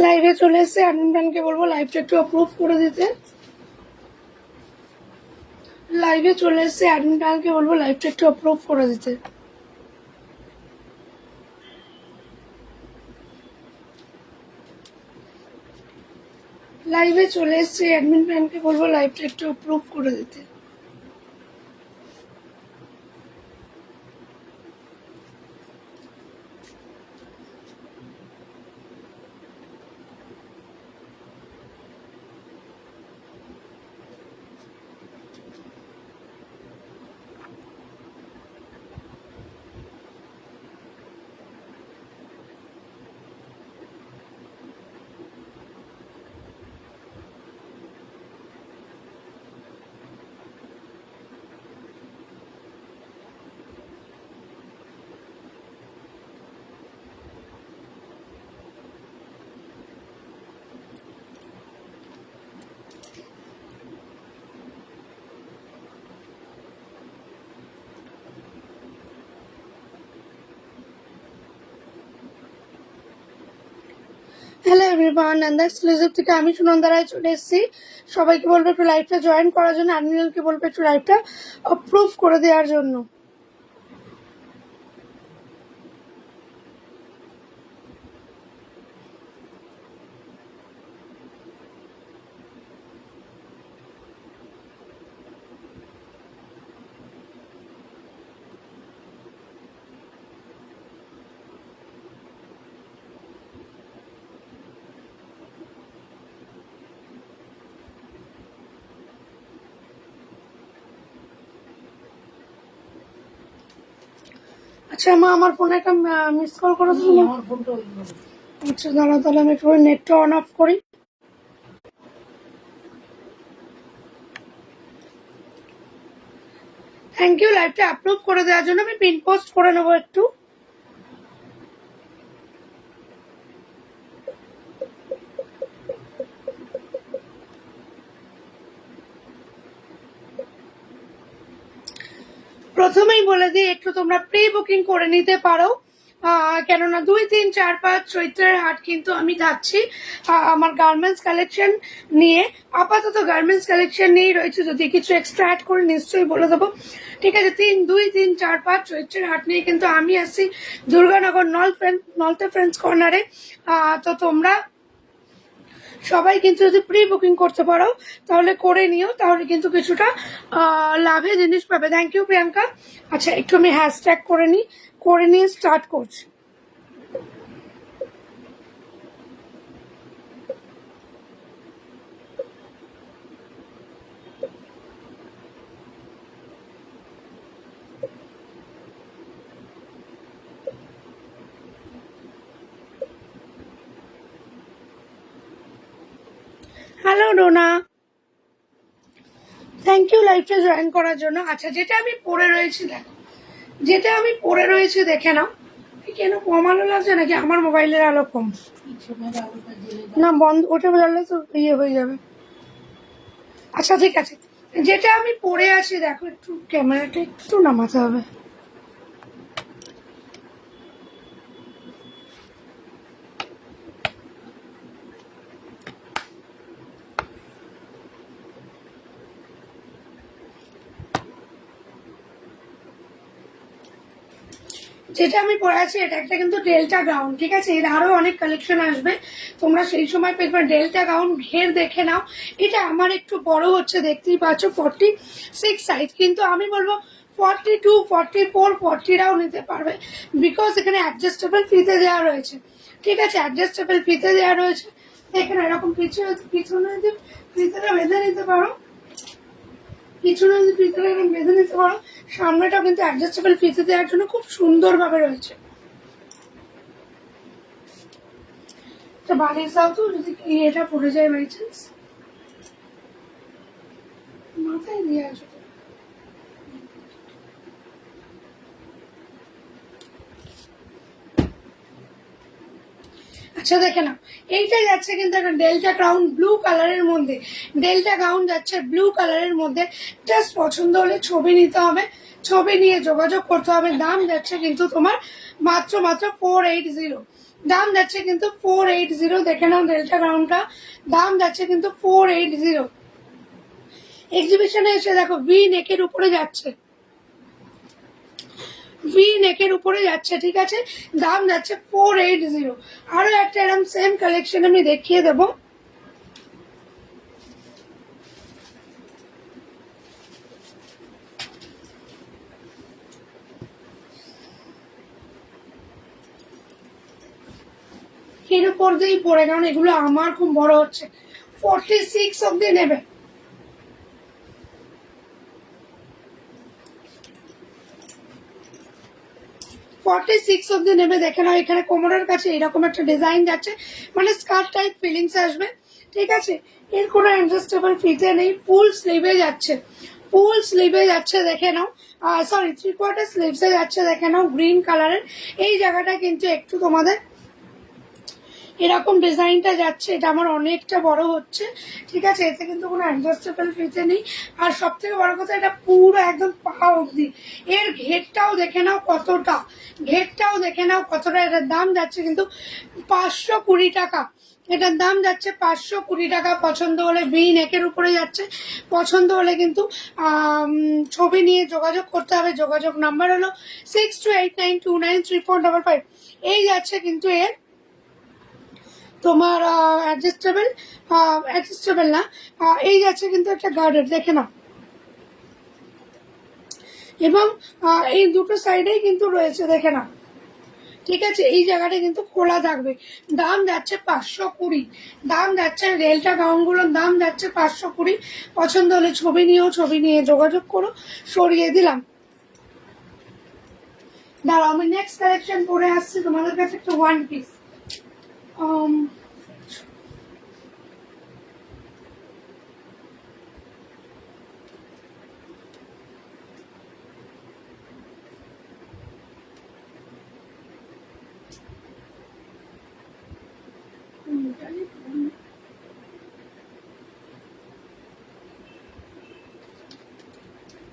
লাইভে চলে এসেছে। অ্যাডমিনকে বলবো লাইভটা একটু অ্যাপ্রুভ করে দিতে। লাইভে চলে এসেছে, অ্যাডমিনকে বলবো লাইভটা একটু অ্যাপ্রুভ করে দিতে। লাইভে চলে এসেছে, অ্যাডমিনকে বলবো লাইভটা একটু অ্যাপ্রুভ করে দিতে। হ্যালো এভরিওয়ান, নান্দা এক্সক্লুসিভ থেকে আমি সুনন্দা রায় চলে এসেছি। সবাইকে বলবো একটু লাইভটা জয়েন করার জন্য, অ্যাডমিনকে বলবো একটু লাইভটা অ্যাপ্রুভ করে দেওয়ার জন্য। আচ্ছা মা, আমার ফোনে একটা মিস কল করে দিল। আচ্ছা দাঁড়া, তাহলে আমি একটু নেটটা অন অফ করি। থ্যাংক ইউ লাইভটা অ্যাপ্রুভ করে দেওয়ার জন্য। আমি পিন পোস্ট করে নেবো একটু। প্রথমেই বলে দিই, একটু তোমরা প্রি বুকিং করে নিতে পারো, কেননা 2, 3, 4, 5 চৈত্রের হাট কিন্তু আমি যাচ্ছি আমার গার্মেন্টস কালেকশন নিয়ে। আপাতত গার্মেন্টস কালেকশন নিয়েই রয়েছে, যদি কিছু এক্সট্রা অ্যাড করে নিশ্চয়ই বলে দেবো। ঠিক আছে, 2, 3, 4, 5 চৈত্রের হাট নিয়ে কিন্তু আমি আসছি দুর্গানগর নলতে ফ্রেন্ডস কর্নারে। তো তোমরা সবাই কিন্তু যদি প্রি বুকিং করতে পারো তাহলে করে নিও, তাহলে কিন্তু কিছুটা লাভে জিনিস পাবে। Thank you Priyanka. আচ্ছা একটু আমি হ্যাশট্যাগ করে নিয়ে স্টার্ট করছি। হ্যালো ডোনা, থ্যাংক ইউ লাইভটা জয়েন করার জন্য। আচ্ছা যেটা আমি পরে রয়েছি দেখো, যেটা আমি পরে রয়েছি দেখে নাও। কেন কমানো লাগছে নাকি আমার মোবাইলের আলো কম? না বন্ধ, ওটা জ্বললে তো ইয়ে হয়ে যাবে। আচ্ছা ঠিক আছে, যেটা আমি পরে আছি দেখো, একটু ক্যামেরাটা একটু নামাতে হবে। যেটা আমি পরে আছি এটা একটা কিন্তু ডেল্টা গাউন। ঠিক আছে, এর আরো অনেক কালেকশন আসবে, তোমরা সেই সময় পেয়ে ডেল্টা গাউন ঘের দেখে নাও। এটা আমার একটু বড় হচ্ছে, দেখতেই পাচ্ছ 46 সাইজ, কিন্তু আমি বলবো 42, 44, 40রাও নিতে পারবে, বিকজ এখানে অ্যাডজাস্টেবল ফিতে দেওয়া রয়েছে। ঠিক আছে, অ্যাডজাস্টেবল ফিতে দেওয়া রয়েছে। এখানে এরকম পিছনে যদি ফিতেটা বেঁধে নিতে পারো, পিছনে যদি ফিতে বেঁধে নিতে পারো, সামনেটাও কিন্তু অ্যাডজাস্টেবল ফিতে দেওয়ার জন্য খুব সুন্দরভাবে রয়েছে। বাড়ির যাও তো, যদি এটা পড়ে যায় বাই চান্স, মাথায় দিয়ে আসো। আচ্ছা দেখে নাও, এইটা যাচ্ছে কিন্তু একটা ডেল্টা গাউন ব্লু কালারের মধ্যে। ডেল্টা গাউন যাচ্ছে ব্লু কালারের মধ্যে। জাস্ট পছন্দ হলে ছবি নিতে হবে, ছবি নিয়ে যোগাযোগ করতে হবে। দাম যাচ্ছে কিন্তু তোমার মাত্র 480, দাম যাচ্ছে কিন্তু 480। দেখে নাও ডেল্টা গাউনটা, দাম যাচ্ছে কিন্তু 480। এক্সিবিশনে এসে দেখো ভি নেকের উপরে যাচ্ছে, ভি নেকের উপরে যাচ্ছে, ঠিক আছে, দাম যাচ্ছে 480। আরো একটা এরকম সেম কালেকশন আমি দেখিয়ে দেবো। এর উপর দিয়েই পড়ে, কারণ এগুলো আমার খুব বড় হচ্ছে। 46 অব্দি নেবে, 46 অব্দি নেবে। দেখে নাও এখানে কোমরের কাছে এরকম একটা ডিজাইন যাচ্ছে, মানে স্কার্ট টাইপ ফিলিংস আসবে, ঠিক আছে। এর কোনো অ্যাডজাস্টেবল ফিতে নেই, ফুল স্লিভে যাচ্ছে, ফুল স্লিভে যাচ্ছে, দেখে নাও। সরি, 3/4 স্লিভসে যাচ্ছে, দেখে নাও গ্রিন কালারের। এই জায়গাটা কিন্তু একটু তোমাদের এরকম ডিজাইনটা যাচ্ছে, এটা আমার অনেকটা বড় হচ্ছে, ঠিক আছে। এতে কিন্তু কোনো অ্যাডজাস্টেবল ফিতে নেই। আর সব থেকে বড় কথা, এটা পুরো একদম পা অবধি। এর ঘেরটাও দেখে নাও কতটা, ঘেরটাও দেখে নাও কতটা। এটার দাম যাচ্ছে কিন্তু 520 টাকা, এটার দাম যাচ্ছে 520 টাকা। পছন্দ হলে ভি নেকের উপরে যাচ্ছে, পছন্দ হলে কিন্তু ছবি নিয়ে যোগাযোগ করতে হবে। যোগাযোগ নাম্বার হলো 6289293455। এই যাচ্ছে কিন্তু এর তোমার অ্যাডজাস্টেবল, অ্যাডজাস্টেবল না, এই যাচ্ছে কিন্তু একটা গার্ডার, দেখে নাও। এবং এই দুটো সাইডেই কিন্তু রয়েছে, দেখে নাও, ঠিক আছে। এই জায়গাটা কিন্তু খোলা থাকবে। দাম যাচ্ছে 520, দাম যাচ্ছে রেলটা গাউনগুলোর দাম যাচ্ছে 520। পছন্দ হলে ছবি নিয়েও, ছবি নিয়ে যোগাযোগ করো, সরিয়ে দিলাম। দাঁড়াও, আমি নেক্সট কালেকশন পরে আসছি তোমাদের কাছে একটা ওয়ান পিস।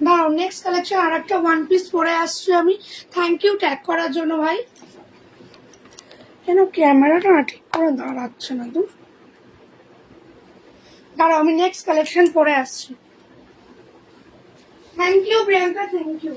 দাঁড়াও, নেক্সট কালেকশন আর একটা ওয়ান পিস পরে আসছি আমি। থ্যাংক ইউ ট্যাগ করার জন্য ভাই। কেন ক্যামেরাটা না ঠিক করে দাঁড়াচ্ছে না, দূর। দাঁড়াও, আমি নেক্সট কালেকশন পরে আসছি। Thank you Priyanka, thank you.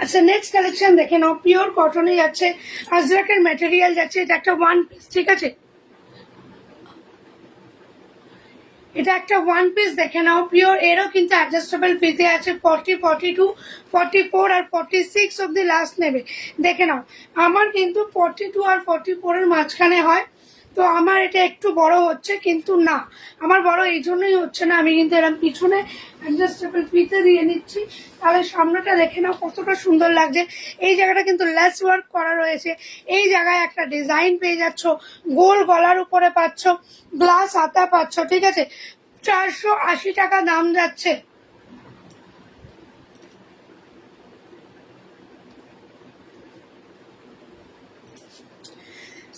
আচ্ছা, নেক্সট কালেকশন দেখে নাও, পিওর কটনে যাচ্ছে, আজরাকের ম্যাটেরিয়াল যাচ্ছে। এটা একটা ওয়ান পিস, ঠিক আছে, এটা একটা ওয়ান পিস দেখে নাও পিওর। এরও কিন্তু অ্যাডজাস্টেবল ফিতে আছে। 40, 42, 44 আর 46 অব্দি লাস্ট নেবে। দেখে নাও, আমার কিন্তু 42 আর 44 এর মাঝখানে হয়, তো আমার এটা একটু বড় হচ্ছে, কিন্তু না, আমার বড় এই জন্যই হচ্ছে না, আমি কিন্তু এরকম পিছনে অ্যাডজাস্টেবল ফিতে দিয়ে নিচ্ছি। তাহলে সামনেটা দেখে নাও কতটা সুন্দর লাগছে। এই জায়গাটা কিন্তু লেস ওয়ার্ক করা রয়েছে। এই জায়গায় একটা ডিজাইন পেয়ে যাচ্ছ, গোল গলার উপরে পাচ্ছ, গ্লাস হাতা পাচ্ছ, ঠিক আছে। 480 টাকা দাম যাচ্ছে।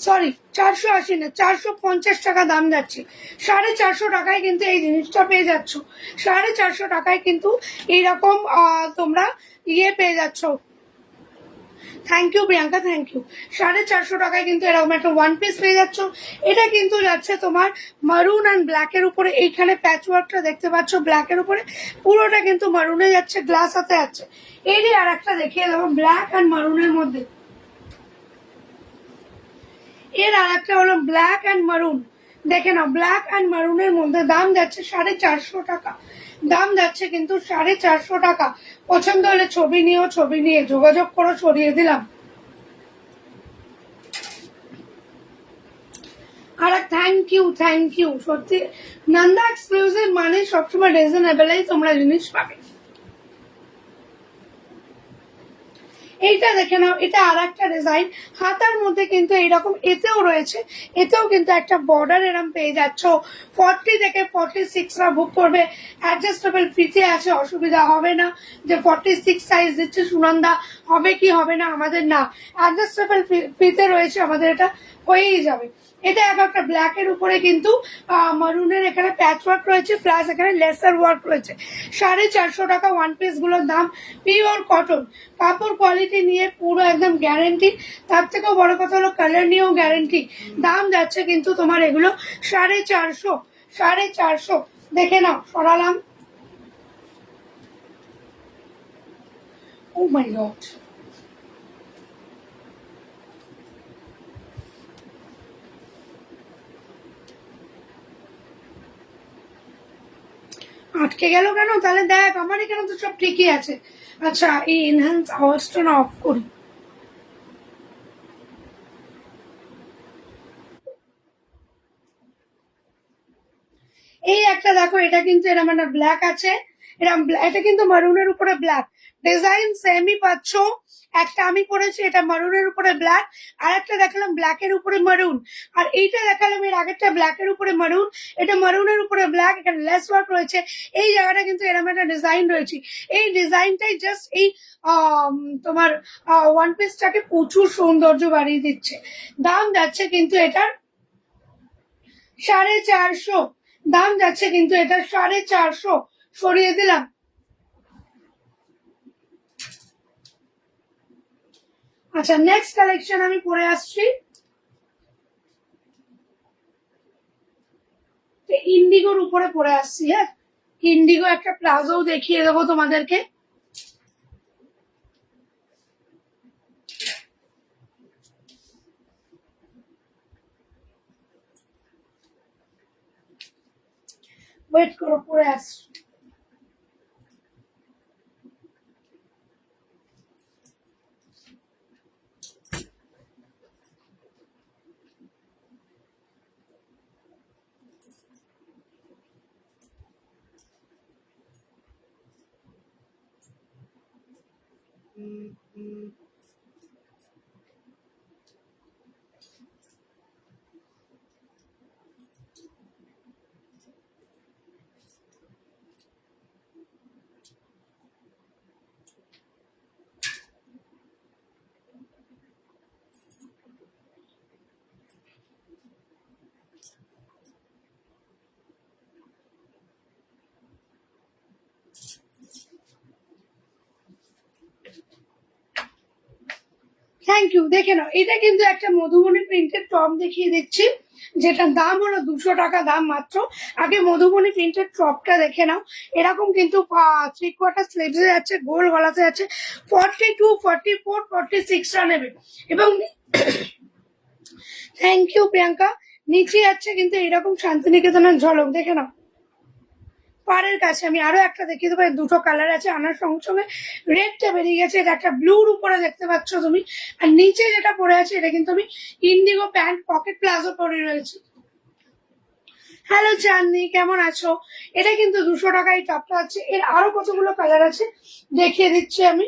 সরি, 480 না, 450 টাকা দাম যাচ্ছে। 450 টাকায় কিন্তু এই জিনিসটা পেয়ে যাচ্ছ। 450 টাকায় কিন্তু এইরকম তোমরা ইয়ে পেয়ে যাচ্ছ। Thank you Priyanka, thank you. 450 টাকায় কিন্তু এরকম একটা ওয়ান পিস পেয়ে যাচ্ছ। এটা কিন্তু যাচ্ছে তোমার মারুন অ্যান্ড ব্ল্যাকের উপরে। এইখানে প্যাচ ওয়ার্কটা দেখতে পাচ্ছ ব্ল্যাকের উপরে, পুরোটা কিন্তু মারুনে যাচ্ছে, গ্লাস হাতে যাচ্ছে। এরই আর একটা দেখিয়ে দেবো ব্ল্যাক অ্যান্ড মারুনের মধ্যে। এর আর একটা হলো ব্ল্যাক অ্যান্ড মারুন, দেখে নাও, ব্ল্যাক অ্যান্ড মারুনের মধ্যে দাম যাচ্ছে 450 টাকা, দাম যাচ্ছে কিন্তু 450 টাকা। পছন্দ হলে ছবি নিয়েও, ছবি নিয়ে যোগাযোগ করো, সরিয়ে দিলাম। আর থ্যাংক ইউ, থ্যাংক ইউ সত্যি। নন্দা এক্সক্লুসিভ মানে সবসময় রিজনেবলেই তোমরা জিনিস পাবে। এইটা দেখে নাও, এটা আর একটা ডিজাইন। হাতার মধ্যে কিন্তু এইরকম এতেও রয়েছে, এতেও কিন্তু একটা বর্ডার এরম পেয়ে যাচ্ছ। 40 থেকে 46রা বুক করবে। অ্যাডজাস্টেবল ফিতে আছে, অসুবিধা হবে না যে 46 সাইজ দিচ্ছে সুনন্দা, হবে কি হবে না আমাদের, না অ্যাডজাস্টেবল ফিতে রয়েছে আমাদের, এটা হয়েই যাবে। এটা একটা ব্ল্যাক এর উপরে কিন্তু মারুনের এখানে প্যাচ ওয়ার্ক রয়েছে, প্লাস এখানে লেসার ওয়ার্ক রয়েছে। 450 টাকা ওয়ান পিস গুলোর দাম। পিওর কটন, কাপড় কোয়ালিটি নিয়ে পুরো একদম গ্যারেন্টি। তার থেকেও বড় কথা হলো কালার নিয়েও গ্যারেন্টি। দাম যাচ্ছে কিন্তু তোমার এগুলো 450, 450। দেখে নাও, সরালাম। ও মাই গড, আটকে গেল কেন? তাহলে দেখ, আমার এখানে তো সব ঠিকই আছে। আচ্ছা, এই এনহ্যান্স আওয়াজটা না অফ করি। এই একটা দেখো, এটা কিন্তু এরকম একটা ব্ল্যাক আছে, এরকম এটা কিন্তু মারুনের উপরে ব্ল্যাক ডিজাইন সেমই পাচ্ছ। একটা আমি পরেছি, এটা মারুনের উপরে ব্ল্যাক, আর একটা দেখালাম ব্ল্যাকের উপরে মারুন, আর এইটা দেখালাম এর আগেরটা ব্ল্যাকের উপরে মারুন, এটা মারুনের উপরে ব্ল্যাক, এখানে লেস ওয়ার্ক রয়েছে। এই জায়গাটা কিন্তু এরকম একটা ডিজাইন রয়েছে। এই ডিজাইনটাই জাস্ট এই তোমার ওয়ান পিসটাকে প্রচুর সৌন্দর্য বাড়িয়ে দিচ্ছে। দাম যাচ্ছে কিন্তু এটার 450। দাম যাচ্ছে কিন্তু এটা 450, সরিয়ে দিলাম। আচ্ছা, নেক্সট কালেকশন আমি পরে আসছি। ইন্ডিগোর উপরে পরে আসছি। হ্যাঁ, ইন্ডিগো একটা প্লাজো দেখিয়ে দেবো তোমাদেরকে। ওয়েট করো, পরে আসছি। Thank you. দেখে নাও, এটা কিন্তু একটা মধুবনী প্রিন্টের টপ দেখিয়ে দিচ্ছি, যেটার দাম হলো 200 টাকা দাম মাত্র। আগে মধুবনী প্রিন্টের টপটা দেখে নাও। এরকম কিন্তু 3/4 স্লিভসে যাচ্ছে, গোল গলাতে যাচ্ছে। 42, 44, 46টা নেবে। এবং থ্যাংক ইউ প্রিয়াঙ্কা। নিচে যাচ্ছে কিন্তু এরকম শান্তিনিকেতনের ঝলক, দেখে নাও। পাড়ের কাছে আমি আরো একটা দেখিয়ে দেবো, দুটো কালার আছে, আনার সঙ্গে সঙ্গে রেডটা বেরিয়ে গেছে। এটা একটা ব্লুর উপরে দেখতে পাচ্ছ তুমি। আর নিচে যেটা পরে আছে, এটা কিন্তু আমি ইন্ডিগো প্যান্ট পকেট প্লাজো পরে রয়েছি। হ্যালো চাঁদনি, কেমন আছো? এটা কিন্তু 200 টাকায় টপটা আছে। এর আরো কতগুলো কালার আছে, দেখিয়ে দিচ্ছি আমি।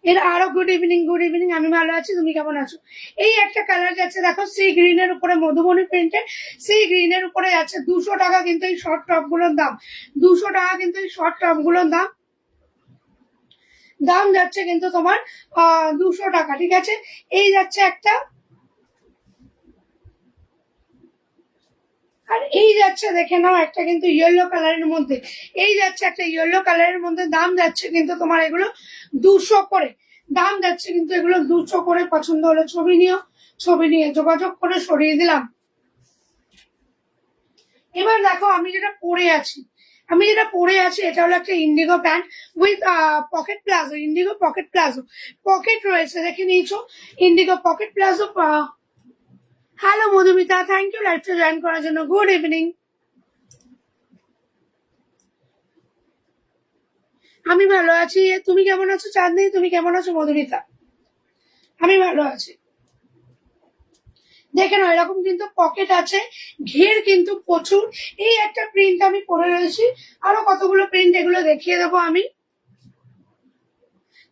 এর আরো গুড ইভিনিং, গুড ইভিনিং। আমি ভালো আছি, তুমি কেমন আছো? এই একটা কালার যাচ্ছে দেখো, সি গ্রিনের উপরে মধুবনী প্রিন্টের, সি গ্রিনের উপরে যাচ্ছে 200 টাকা কিন্তু এই শর্ট টপ গুলোর দাম। 200 টাকা কিন্তু এই শর্ট টপ গুলোর দাম। দাম যাচ্ছে কিন্তু তোমার 200 টাকা, ঠিক আছে। এই যাচ্ছে একটা, আর এই যাচ্ছে দেখে নাও একটা কিন্তু ইয়েলো কালারের মধ্যে। এই যাচ্ছে একটা ইয়েলো কালারের মধ্যে। দাম যাচ্ছে কিন্তু তোমার এগুলো 200 করে। দাম যাচ্ছে কিন্তু এগুলো 200 করে। পছন্দ হলে ছবি নিও, ছবি নিয়ে যোগাযোগ করে সরিয়ে দিলাম। এবার দেখো, আমি যেটা পরে আছি এটা হলো একটা indigo pant with pocket palazzo. Indigo pocket palazzo, pocket রয়েছে, দেখে নিয়েছো। Indigo pocket palazzo. Hello Madhumita, thank you লাইভটা জয়েন করার জন্য। Good evening. আমি ভালো আছি, তুমি কেমন আছো চাঁদনি? তুমি কেমন আছো মধুমিতা? আমি ভালো আছি। দেখে নাও, এরকম কিন্তু পকেট আছে, ঘের কিন্তু প্রচুর। এই একটা প্রিন্ট আমি পরে রয়েছি, আরো কতগুলো প্রিন্ট এগুলো দেখিয়ে দেবো আমি।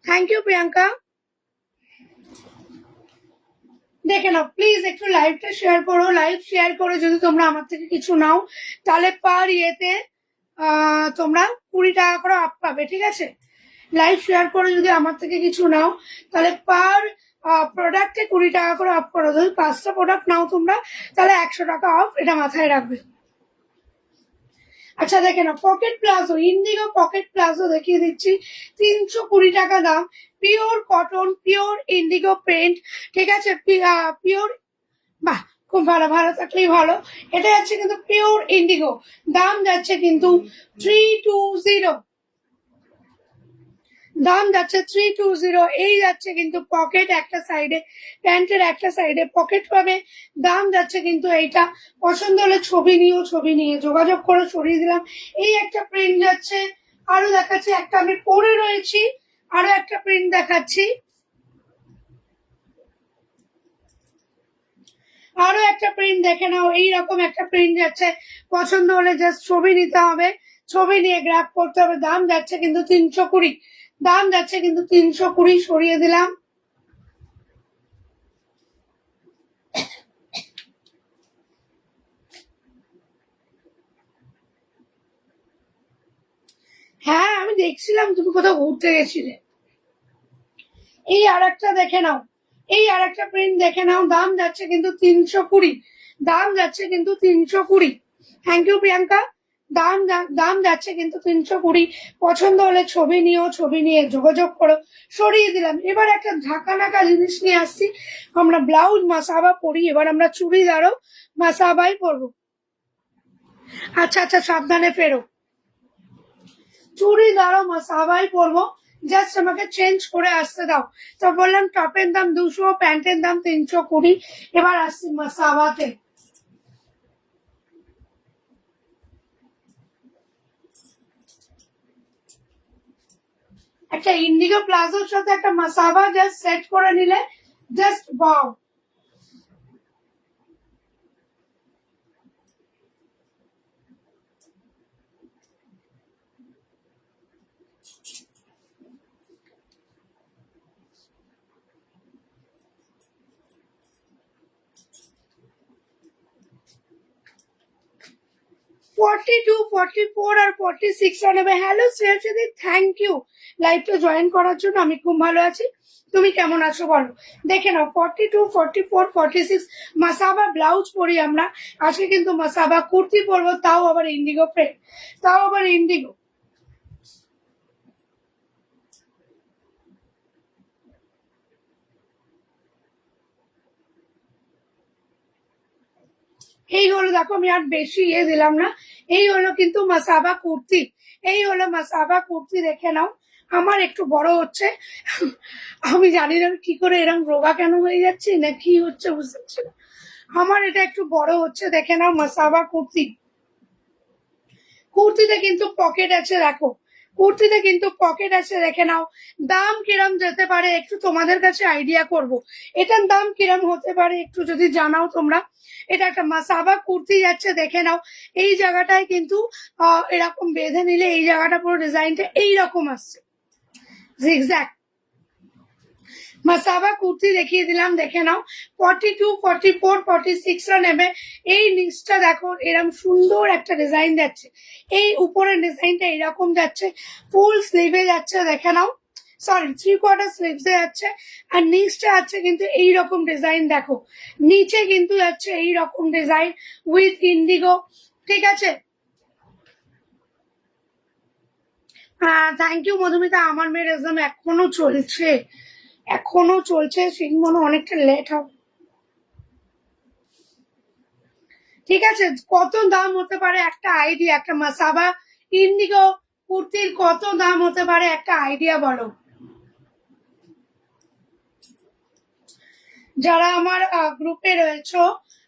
Thank you Priyanka. দেখে নাও প্লিজ, একটু লাইভটা শেয়ার করো। লাইভ শেয়ার করে যদি তোমরা আমার থেকে কিছু নাও তাহলে পার ইয়েতে তোমরা 20 টাকা করে আপ পাবে, ঠিক আছে? লাইভ শেয়ার করে যদি আমার থেকে কিছু নাও তাহলে পার প্রোডাক্টে 20 টাকা করে আপ করো। যদি 5টা প্রোডাক্ট নাও তোমরা তাহলে 100 টাকা অফ, এটা মাথায় রাখবে। আচ্ছা দেখে না, pocket palazzo, indigo pocket palazzo দেখিয়ে দিচ্ছি। 320 টাকা দাম, pure cotton, pure Indigo print, ঠিক আছে? পিওর, বাহ খুব ভালো, ভালো থাকলেই ভালো। এটা যাচ্ছে কিন্তু পিওর ইন্ডিগো, দাম যাচ্ছে কিন্তু 320, দাম যাচ্ছে 320। এই যাচ্ছে কিন্তু পকেট একটা সাইডে, প্যান্টের একটা সাইডে পকেট পাবে। দাম যাচ্ছে কিন্তু এইটা, পছন্দ হলে ছবি নিও, ছবি নিয়ে যোগাযোগ করে সরিয়ে দিলাম। এই একটা প্রিন্ট যাচ্ছে, আরো দেখাচ্ছি একটা, আমি পরে রয়েছি, আরো একটা প্রিন্ট দেখাচ্ছি, আরো একটা প্রিন্ট দেখে নাও। এইরকম একটা প্রিন্ট যাচ্ছে, পছন্দ হলে জাস্ট ছবি নিতে হবে, ছবি নিয়ে গ্র্যাব করতে হবে। দাম যাচ্ছে কিন্তু 320, দাম যাচ্ছে কিন্তু 320, সরিয়ে দিলাম। হ্যাঁ আমি দেখছিলাম তুমি কোথাও ঘুরতে গেছিলে। এই আর একটা দেখে নাও, এই আর একটা প্রিন্ট দেখে নাও, দাম যাচ্ছে কিন্তু 320, দাম যাচ্ছে কিন্তু 320। Thank you Priyanka. দাম যাচ্ছে কিন্তু 320, পছন্দ হলে ছবি নিও, ছবি নিয়ে যোগাযোগ করো, সরিয়ে দিলাম। এবার একটা ঝাঁকানাকা জিনিস নিয়ে আসছি, আমরা ব্লাউজ মাসাবা পরি, এবার আমরা চুড়িদারও মাসাবাই পরবো। আচ্ছা আচ্ছা সাবধানে ফেরো, চুড়িদারও মাসাবাই পরবো, জাস্ট আমাকে চেঞ্জ করে আসতে দাও। তো বললাম টপের দাম 200, প্যান্টের দাম 320। এবার আসছি মাসাবাতে। একটা ইন্ডিগো প্লাজোর সাথে একটা মাসাবা জাস্ট সেট করে নিলে জাস্ট বাও। 42, 44 আর 46 নেবে। হ্যালো শ্রেয়সী, থ্যাংক ইউ লাইভটা জয়েন করার জন্য। আমি খুব ভালো আছি, তুমি কেমন আছো বলো? দেখে নাও 42, 44, 46 মাসাবা ব্লাউজ পরি আমরা আজকে, কিন্তু মাসাবা কুর্তি পরবো, তাও আবার ইন্ডিগো প্রিন্ট, তাও আবার ইন্ডিগো। এই হলো, দেখো আমি আর বেশি ইয়ে দিলাম না, এই হলো কিন্তু মাসাবা কুর্তি, এই হলো মাসাবা কুর্তি, দেখে নাও। আমার একটু বড় হচ্ছে, আমি জানি না কি করে এরকম রোগা কেন হয়ে যাচ্ছে না কি হচ্ছে বুঝতে পারছি না, আমার এটা একটু বড় হচ্ছে। দেখে নাও মাসাবা কুর্তি, কুর্তিতে কিন্তু পকেট আছে, দেখো কুর্তিতে কিন্তু পকেট আছে, দেখে নাও। দাম কিরম যেতে পারে একটু তোমাদের কাছে আইডিয়া করব, এটার দাম কিরম হতে পারে একটু যদি জানাও তোমরা। এটা একটা মাসাবা কুর্তি যাচ্ছে, দেখে নাও। এই জায়গাটায় কিন্তু এরকম বেঁধে নিলে এই জায়গাটা পুরো ডিজাইনটা এইরকম আসছে, জিগজ্যাগ মাসাবা কুর্তি দেখিয়ে দিলাম, দেখে নাও। 42, 44, 46 নেবে। এই নিচটা দেখো এরকম সুন্দর একটা ডিজাইন যাচ্ছে, এই উপরের ডিজাইনটা এরকম যাচ্ছে, ফুল স্লিভে যাচ্ছে, দেখে নাও। সরি 3/4 স্লিভসে যাচ্ছে, আর নিচটা যাচ্ছে কিন্তু এইরকম ডিজাইন, দেখো নিচে কিন্তু যাচ্ছে এইরকম ডিজাইন উইথ ইন্ডিগো, ঠিক আছে? Thank you Madhumita. আমার মেয়ের এক্সাম এখনো চলছে, এখনো চলছে, সেই মনে অনেকটা লেট হবে, ঠিক আছে? কত দাম হতে পারে একটা আইডিয়া, একটা মাসাবা ইন্ডিগো কুর্তির কত দাম হতে পারে একটা আইডিয়া বলো। যারা আমার গ্রুপে রয়েছো,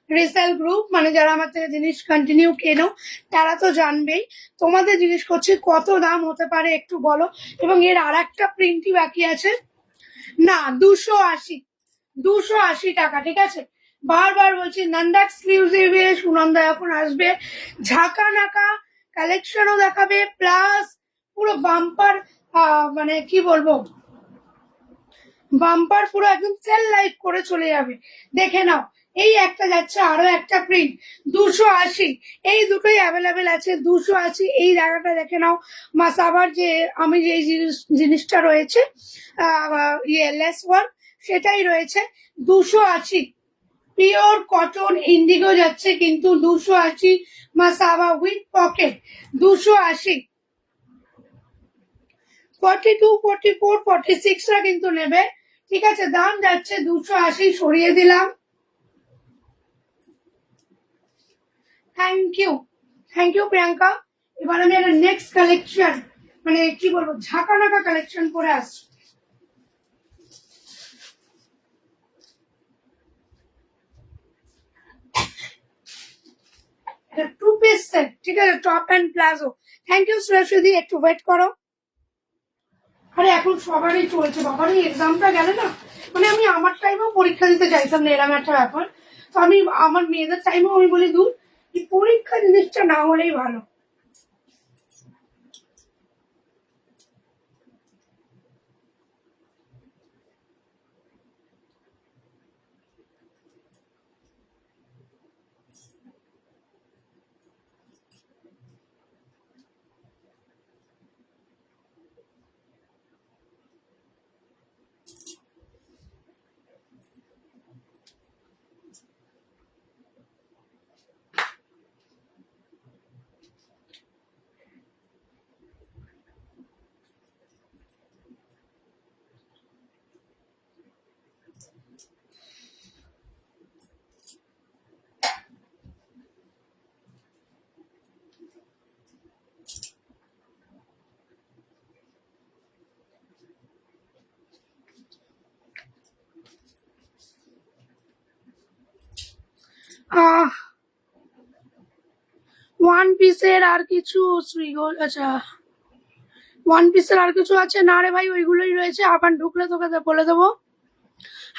রিসেল গ্রুপ, মানে যারা আমার থেকে জিনিস কন্টিনিউ কেনো, তারা তো জানবেই। তোমাদের জিজ্ঞেস করছি কত দাম হতে পারে একটু বলো। এবং এর আর একটা প্রিন্টই বাকি আছে, না 280, 280 টাকা, ঠিক আছে? বারবার বলছি নন্দা এক্সক্লুসিভে সুনন্দা এখন আসবে, ঝাঁকা নাকা কালেকশনও দেখাবে, প্লাস পুরো বাম্পার, মানে কি বলবো, বাম্পার পুরো একদম সেল লাইট করে চলে যাবে। দেখে নাও, এই একটা যাচ্ছে, আরো একটা প্রিন্ট 280, এই দুটোই অ্যাভেলেবেল আছে 280। এই জায়গাটা দেখে নাও, মাসাবার যে আমি যে জিনিসটা রয়েছে লেস ওয়ার্ক সেটাই রয়েছে 280। পিওর কটন ইন্ডিগো যাচ্ছে কিন্তু 280, মাসাবা উইথ পকেট 280। 42, 44, 46রা কিন্তু নেবে, ঠিক আছে। দাম যাচ্ছে 280, সরিয়ে দিলাম। Thank you, thank you Priyanka. এবার আমি একটা নেক্সট কালেকশন, মানে কি বলবো, ঝাঁকানাকা কালেকশন করে আসছি। এটা 2 পিস সেট, ঠিক আছে, top and palazzo. Thank you সুরেশদি, একটু ওয়েট করো। আরে এখন সবারই চলছে বাবারই, এক্সামটা গেলে না, মানে আমি আমার টাইমেও পরীক্ষা দিতে চাইতাম না, এরকম একটা ব্যাপার। তো আমি আমার মেয়েদের টাইমেও আমি বলি দূর, এই পরীক্ষা জিনিসটা না হলেই ভালো। আহ ওয়ান পিসের আর কিছু শ্রীগোল, আচ্ছা ওয়ান পিসের আর কিছু আছে না রে ভাই, ওইগুলোই রয়েছে। আবার ঢুকলে তোকে বলে দেবো।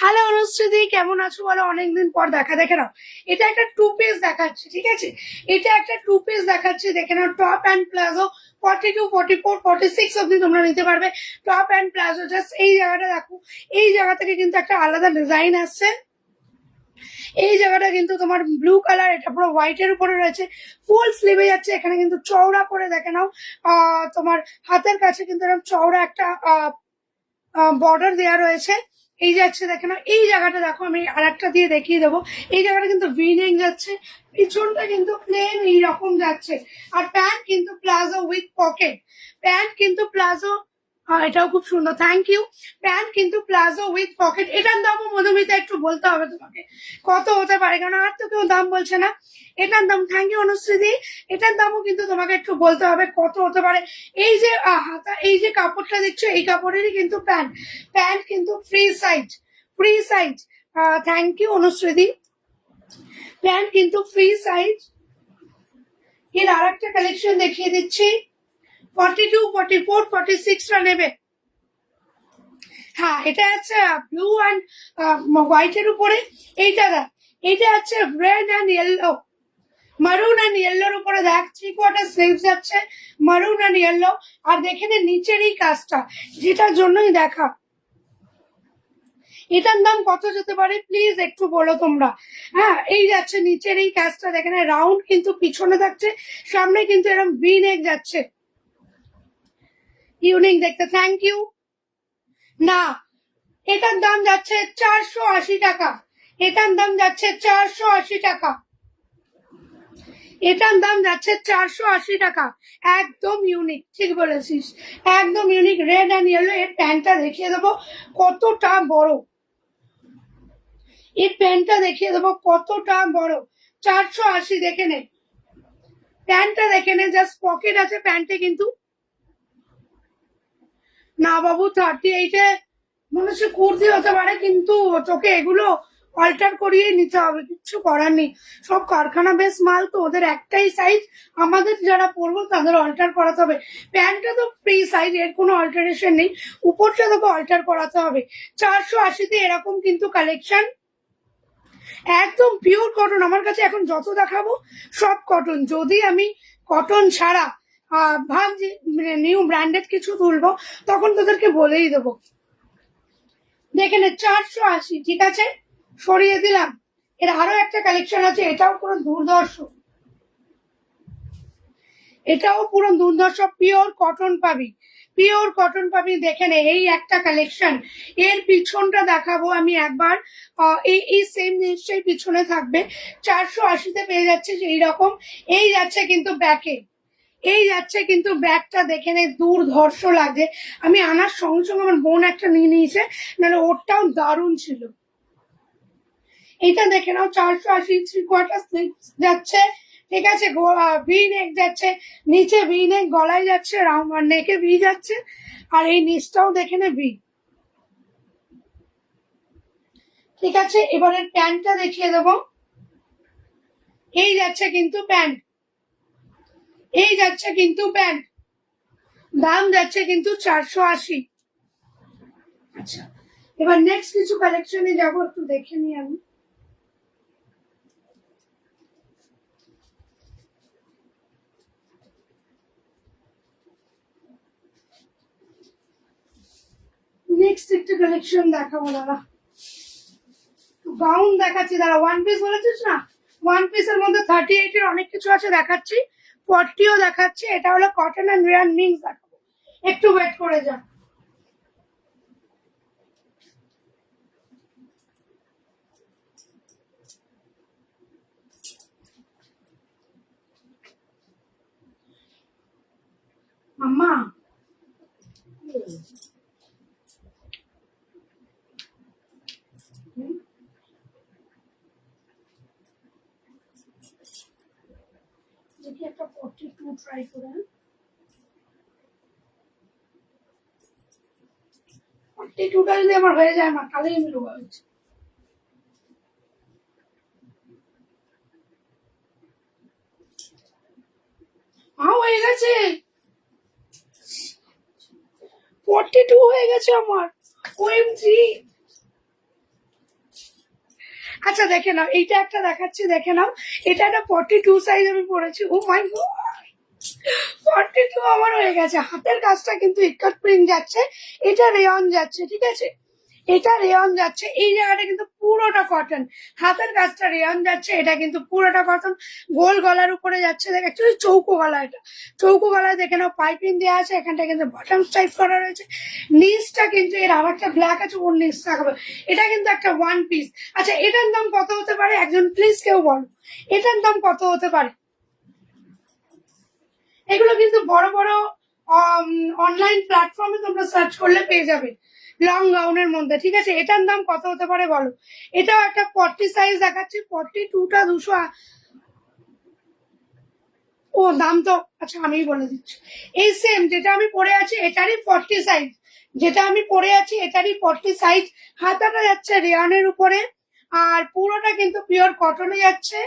হ্যালো অনুশ্রীদি, কেমন আছো বলো, অনেকদিন পর দেখা। দেখে নাও, এটা একটা 2 পিস দেখাচ্ছে, ঠিক আছে, এটা একটা 2 পিস দেখাচ্ছে। দেখে নাও, টপ অ্যান্ড প্লাজো 42, 44, 46 অব্দি তোমরা নিতে পারবে। টপ অ্যান্ড প্লাজো, জাস্ট এই জায়গাটা দেখো, এই জায়গা থেকে কিন্তু একটা আলাদা ডিজাইন আসছে। এই জায়গাটা কিন্তু তোমার ব্লু কালার, এটা পুরো হোয়াইটের উপরে রয়েছে, ফুল স্লিভে যাচ্ছে। এখানে কিন্তু চওড়া করে দেখে নাও, তোমার হাতের কাছে কিন্তু এরকম চওড়া একটা বর্ডার দেওয়া রয়েছে। এই যাচ্ছে দেখে নাও, এই জায়গাটা দেখো, আমি আর একটা দিয়ে দেখিয়ে দেবো। এই জায়গাটা কিন্তু ভিনেক যাচ্ছে, পিছনটা কিন্তু প্লেন এইরকম যাচ্ছে। আর প্যান্ট কিন্তু প্লাজো উইথ পকেট, প্যান্ট কিন্তু প্লাজো, এটাও খুব সুন্দর, থ্যাংক ইউ। প্যান্ট কিন্তু প্লাজো উইথ পকেট। এটার দামও মধুমিতা একটু বলতে হবে তোমাকে কত হতে পারে, কারণ আর তো কেউ দাম বলছে না। এটার দাম, থ্যাংক ইউ অনুশ্রীদি, এটার দামও কিন্তু তোমাকে একটু বলতে হবে কত হতে পারে। এই যে হাতা, এই যে কাপড়টা দেখছো, এই কাপড়েরই কিন্তু প্যান্ট, প্যান্ট কিন্তু free size, free size. Thank you অনুশ্রীদি, প্যান্ট কিন্তু ফ্রি সাইজ। এর আর একটা কালেকশন দেখিয়ে দিচ্ছি, 42, 44, 46টা নেবে। হ্যাঁ, এটা আছে ব্লু অ্যান্ড হোয়াইটের উপরে। এইটা দেখ, এইটা আছে রেড অ্যান্ড ইয়েলো, মারুন অ্যান্ড ইয়েলোর উপরে দেখ, 3/4 স্লিভস যাচ্ছে, মারুন অ্যান্ড ইয়েলো। আর দেখে নে নিচের এই কাজটা, যেটার জন্যই দেখা। এটার দাম কত যেতে পারে প্লিজ একটু বলো তোমরা। হ্যাঁ, এই যাচ্ছে নিচের এই কাজটা, দেখে না, রাউন্ড কিন্তু পিছনে থাকছে, সামনে কিন্তু এরকম ভি নেক যাচ্ছে, ইউনিক দেখতে। Thank you. না, এটার দাম যাচ্ছে 480 টাকা, এটার দাম যাচ্ছে 480 টাকা, এটার দাম যাচ্ছে 480 টাকা। একদম ইউনিক, ঠিক বলেছিস, একদম ইউনিক, রেড অ্যান্ড ইয়েলো। এর প্যান্টটা দেখিয়ে দেবো কতটা বড়, এর প্যান্টটা দেখিয়ে দেবো কতটা বড়, 480। দেখে নে প্যান্টটা, দেখে নে, জাস্ট পকেট আছে প্যান্টে কিন্তু। না বাবু, 38-এ মনে হচ্ছে কুর্তি হতে পারে, কিন্তু তোকে এগুলো অল্টার করিয়ে নিতে হবে, কিচ্ছু করার নেই। সব কারখানা বেশ মাল তো, ওদের একটাই সাইজ, আমাদের যারা পরবো তাদের অল্টার করাতে হবে। প্যান্টটা তো ফ্রি সাইজ, এর কোনো অল্টারেশন নেই, উপরটা তোকে অল্টার করাতে হবে। 480-তে এরকম কিন্তু কালেকশন, একদম পিওর কটন। আমার কাছে এখন যত দেখাবো সব কটন। যদি আমি কটন ছাড়া ভাবছি নিউ ব্র্যান্ডেড কিছু তুলবো, তখন তোদেরকে বলেই দেবো। দেখে নে 480, ঠিক আছে, সরিয়ে দিলাম। এর আরো একটা কালেকশন আছে, এটাও পুরো দুর্ধর্ষ, এটাও পুরো দুর্ধর্ষ, পিওর কটন পাবি, পিওর কটন পাবি। দেখে নে এই একটা কালেকশন। এর পিছনটা দেখাবো আমি একবার। এই সেম জিনিসটাই পিছনে থাকবে, 480-তে পেয়ে যাচ্ছে এই রকম। এই যাচ্ছে কিন্তু ব্যাকে, এই যাচ্ছে কিন্তু ব্যাগটা দেখে নে দুর্ধর্ষ লাগে। আমি আনার সঙ্গে সঙ্গে আমার বোন একটা নিয়ে নিয়েছে, নাহলে ওরটাও দারুণ ছিল। এটা দেখে নাও, 480, 3/4 স্লিভস যাচ্ছে, ঠিক আছে, ভি নেক যাচ্ছে, নিচে ভি নেক, গলায় যাচ্ছে রাউন্ড, নেকে ভি যাচ্ছে, আর এই নিচটাও দেখে নে ভি, ঠিক আছে। এবারে প্যান্টটা দেখিয়ে দেবো। এই যাচ্ছে কিন্তু প্যান্ট, এই যাচ্ছে কিন্তু প্যান্ট, দাম যাচ্ছে কিন্তু 480। আচ্ছা, এবার নেক্সট কিছু কালেকশনে যাবো, একটু দেখে নিই আমি। নেক্সট একটা কালেকশন দেখাবো দাদা, গাউন দেখাচ্ছি দাদা। ওয়ান পিস বলেছিস না, ওয়ান পিসের মধ্যে 38-এর অনেক কিছু আছে দেখাচ্ছি, 40ও দেখাচ্ছি। এটা হলো কটন অ্যান্ড রেয়ান মিক্স দেখাবো, একটু ওয়েট করে যা। মাম্মা দেখি একটা 42 ট্রাই করে, 42টা যদি আমার হয়ে যায় মা, তাহলেই আমি রোগা হচ্ছে। হয়ে গেছে, 42 হয়ে গেছে আমার, ওএমজি। আচ্ছা দেখে নাও, এইটা একটা দেখাচ্ছি, দেখে নাও। এটা একটা 42 সাইজ আমি পরেছি, ও মাই গড, 42 আমার হয়ে গেছে। হাতের কাজটা কিন্তু ইক্কাত প্রিন্ট যাচ্ছে, এটা রেয়ন যাচ্ছে, ঠিক আছে, এটা রেয়ন যাচ্ছে। এই জায়গাটা কিন্তু পুরোটা কটন, হাতের কাজটা রেয়ন যাচ্ছে, এটা কিন্তু পুরোটা কটন। গোল গলার উপরে যাচ্ছে, দেখ অ্যাকচুয়ালি চৌকো গলা, এটা চৌকো গলায় দেখে নাও, পাইপিং দেওয়া আছে, এখানটা কিন্তু বটম টাইপ করা রয়েছে। নিচটা কিন্তু এর আর একটা ব্ল্যাক আছে, ওর নিচ থাকবে। এটা কিন্তু একটা ওয়ান পিস। আচ্ছা, এটার দাম কত হতে পারে একজন প্লিজ কেউ বলো, এটার দাম কত হতে পারে? এগুলো কিন্তু বড় বড় অনলাইন প্ল্যাটফর্মে তোমরা সার্চ করলে পেয়ে যাবে, লং গাউনের মধ্যে, ঠিক আছে। এটার দাম কত হতে পারে বলো? এটাও একটা 40 সাইজ দেখাচ্ছি, 42টা 200। ও দাম তো আচ্ছা আমি বলে দিচ্ছি, এই সেম যেটা আমি পরে আছি এটারই 40 সাইজ, যেটা আমি পরে আছি এটারই 40 সাইজ। হাতাটা যাচ্ছে রেয়নের উপরে, আর পুরোটা কিন্তু পিওর কটনে যাচ্ছে।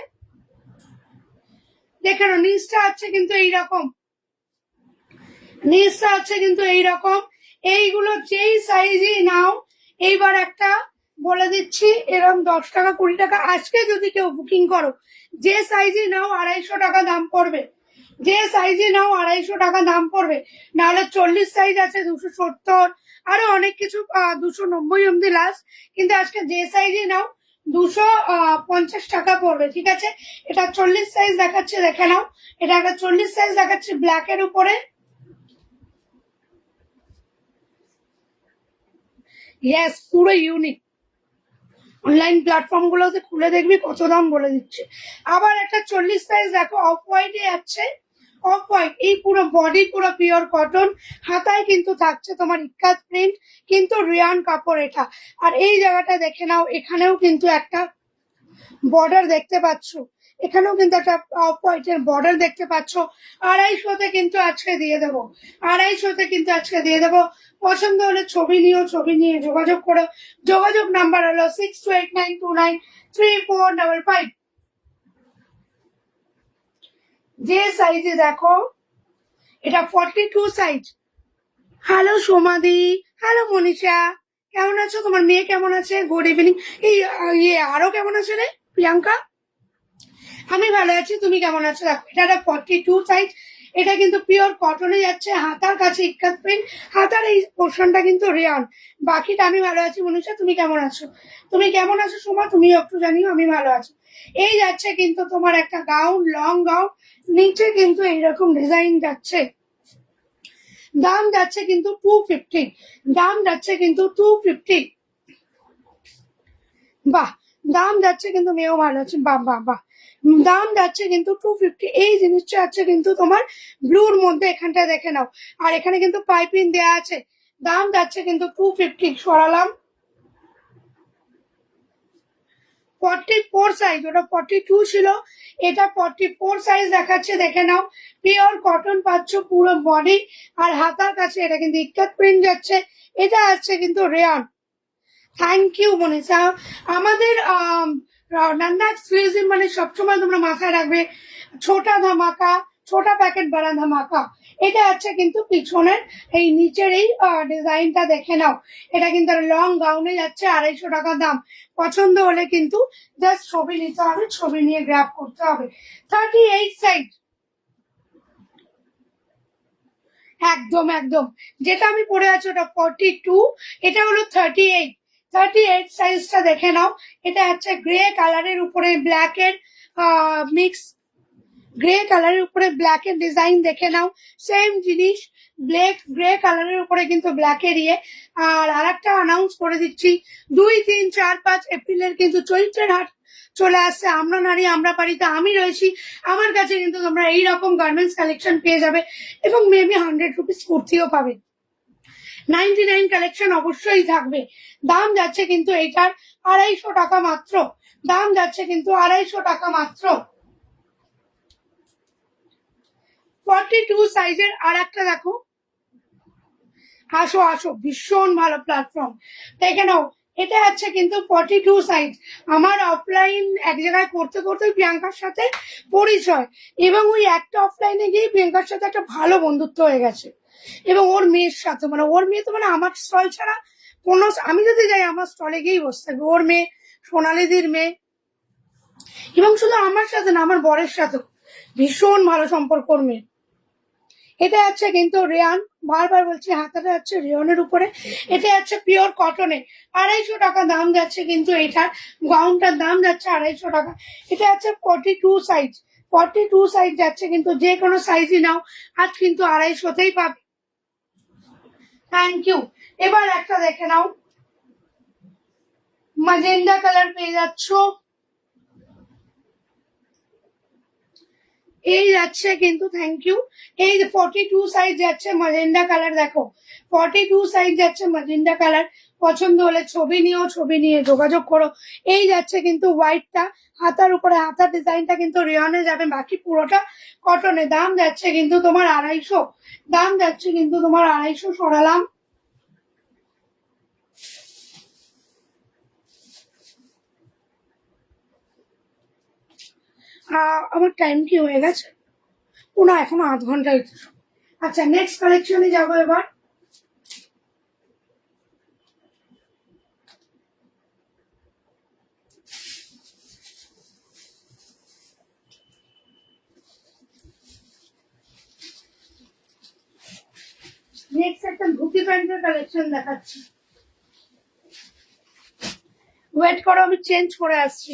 দেখেন নিচটা আছে কিন্তু এইরকম, নিচটা আছে কিন্তু এইরকম। এইগুলো যেই সাইজই নাও, এইবার একটা বলে দিচ্ছি, এরকম 10 টাকা 20 টাকা আজকে যদি কেউ বুকিং করো, যে সাইজই নাও 250 টাকা দাম পড়বে, যে সাইজে নাও 250 টাকা দাম পড়বে। নাহলে 40 সাইজ আছে 270, আরো অনেক কিছু 290 অব্দি লাস্ট। কিন্তু আজকে যে সাইজে নাও 250 টাকা পড়বে, ঠিক আছে। এটা 40 সাইজ দেখাচ্ছে, দেখে নাও। এটা একটা 40 সাইজ দেখাচ্ছে ব্ল্যাকের উপরে। ইয়েস, পুরো ইউনিক। অনলাইন প্ল্যাটফর্ম গুলোতে খুলে দেখবি কত দাম বলে দিচ্ছে। আবার একটা 40 সাইজ দেখো, অফ হোয়াইটে যাচ্ছে, অফ হোয়াইট, এই পুরো বডি পুরো পিওর কটন, হাতায় কিন্তু থাকছে তোমার ইক্কাত প্রিন্ট, কিন্তু রিয়ান কাপড় এটা। আর এই জায়গাটা দেখে নাও, এখানেও কিন্তু একটা বর্ডার দেখতে পাচ্ছ, এখানেও কিন্তু একটা অফ হোয়াইটের বর্ডার দেখতে পাচ্ছ। 250-তে কিন্তু আজকে দিয়ে দেবো, 250-তে কিন্তু আজকে দিয়ে দেবো। পছন্দ হলে ছবি নিও, ছবি নিয়ে যোগাযোগ করো। যোগাযোগ নাম্বার হলো 6289293455। যে সাইজে দেখো, এটা 42 সাইজ। হ্যালো সোমাদি, হ্যালো মনীষা, কেমন আছো? তোমার মেয়ে কেমন আছে? Good evening. এই আরো কেমন আছে রে প্রিয়াঙ্কা? আমি ভালো আছি, তুমি কেমন আছো? দেখো এটা একটা 42 সাইজ, এটা কিন্তু পিওর কটনে যাচ্ছে, হাতার কাছে ইক্কাত প্রিন্ট, হাতার এই পোর্শনটা কিন্তু রেয়ান। বাকিটা আমি ভালো আছি মনীষা, তুমি কেমন আছো? তুমি কেমন আছো সোমা? তুমিও একটু জানিও, আমি ভালো আছি। এই যাচ্ছে কিন্তু তোমার একটা গাউন, লং গাউন, নিচে কিন্তু এইরকম ডিজাইন যাচ্ছে। দাম যাচ্ছে কিন্তু 250, দাম যাচ্ছে কিন্তু 250। বাহ, দাম যাচ্ছে কিন্তু, মেয়েও ভালো আছে, বাহ বাহ বাহ। দাম যাচ্ছে কিন্তু 250। এই জিনিসটা আছে কিন্তু তোমার ব্লুর মধ্যে, এখানটায় দেখে নাও। আর এখানে কিন্তু পাইপিং দেওয়া আছে। দাম যাচ্ছে কিন্তু 250। সরালাম। 44 সাইজ, ওটা 42 ছিল, এটা 44 সাইজ দেখাচ্ছে, দেখে নাও। পিওর কটন পাচ্ছ পুরো বডি, আর হাতার কাছে এটা কিন্তু ইক্কাত প্রিন্ট যাচ্ছে। এটা আছে কিন্তু রেয়ান। Thank you Manisha. আমাদের নন্দা এক্সক্লুসিভ মানে সবসময় তোমরা মাথায় রাখবে, ছোটা ধামাকা, ছোটা প্যাকেট বড়া ধামাকা। এটা আছে কিন্তু পিছনের এই নিচের এই ডিজাইনটা দেখে নাও। এটা কিন্তু লং গাউনে যাচ্ছে, 250 টাকা দাম। পছন্দ হলে কিন্তু জাস্ট ছবি নিতে হবে, ছবি নিয়ে গ্র্যাব করতে হবে। 38 সাইজ, একদম একদম। যেটা আমি পরে আছি ওটা 42, এটা হলো 38। 38 সাইজটা দেখে নাও। এটা হচ্ছে গ্রে কালারের উপরে ব্ল্যাকের মিক্স, গ্রে কালারের উপরে ব্ল্যাকের ডিজাইন দেখে নাও। সেম জিনিস, ব্ল্যাক গ্রে কালারের উপরে কিন্তু ব্ল্যাকের ইয়ে। আর আরেকটা অ্যানাউন্স করে দিচ্ছি, 2, 3, 4, 5 এপ্রিলের কিন্তু চৈত্রের হাট চলে আসছে। আমরা নারী আমরা পারিতে আমি রয়েছি। আমার কাছে কিন্তু তোমরা এইরকম গার্মেন্টস কালেকশন পেয়ে যাবে, এবং মেবি 100 রুপিস কুর্তিও পাবে। 99 কালেকশন অবশ্যই থাকবে। দাম যাচ্ছে কিন্তু এটার 250 টাকা মাত্র। দাম যাচ্ছে কিন্তু 250 টাকা মাত্র। 42 সাইজের আর একটা দেখো, আসো আসো, ভীষণ ভালো প্ল্যাটফর্ম, দেখে নাও। এটা আছে কিন্তু 42 সাইজ। আমার অফলাইন এক জায়গায় করতে করতে প্রিয়াঙ্কার সাথে পরিচয়, এবং ওই একটা অফলাইনে গিয়ে প্রিয়াঙ্কার সাথে একটা ভালো বন্ধুত্ব হয়ে গেছে। এবং ওর মেয়ের সাথে, মানে ওর মেয়ে তো মানে আমার স্টল ছাড়া কোনো, আমি যদি যাই আমার স্টলে গিয়েই বসে থাকবে। ওর মেয়ে, সোনালিদির মেয়ে, এবং শুধু আমার সাথে না, আমার বরের সাথেও ভীষণ ভালো সম্পর্ক ওর মেয়ে। এটা আছে কিন্তু রেয়ান, বারবার বলছি, হাতাটা আছে রেয়নের উপরে। এটা আছে পিওর কটনে, 250 টাকা দাম যাচ্ছে কিন্তু এটার। গাউনটার দাম যাচ্ছে 250 টাকা। এটা আছে 42 সাইজ, 42 সাইজ যাচ্ছে কিন্তু, যে কোনো সাইজই নাও আজ কিন্তু 250তেই পাবে। Thank you. এবার একটা দেখে নাও, মাজেন্ডা কালার পেয়ে যাচ্ছ। এই যাচ্ছে কিন্তু, থ্যাংক ইউ। এই 42 সাইজ যাচ্ছে মাজেন্ডা কালার, দেখো 42 সাইজ যাচ্ছে মাজেন্ডা কালার। পছন্দ হলে ছবি নিও, ছবি নিয়ে যোগাযোগ করো। এই যাচ্ছে কিন্তু হোয়াইটটা, হাতার উপরে হাতার ডিজাইনটা কিন্তু রেয়নে যাবে, বাকি পুরোটা কটনে। দাম যাচ্ছে কিন্তু তোমার 250, দাম যাচ্ছে কিন্তু তোমার 250। সরালাম। আমার টাইম কি হয়ে গেছে? না, এখনো আধ ঘন্টা। আচ্ছা, নেক্সট কালেকশনে যাবো এবার। নেক্সট একটা ধুতি প্যান্টের কালেকশন দেখাচ্ছি। ওয়েট করো, আমি চেঞ্জ করে আসছি।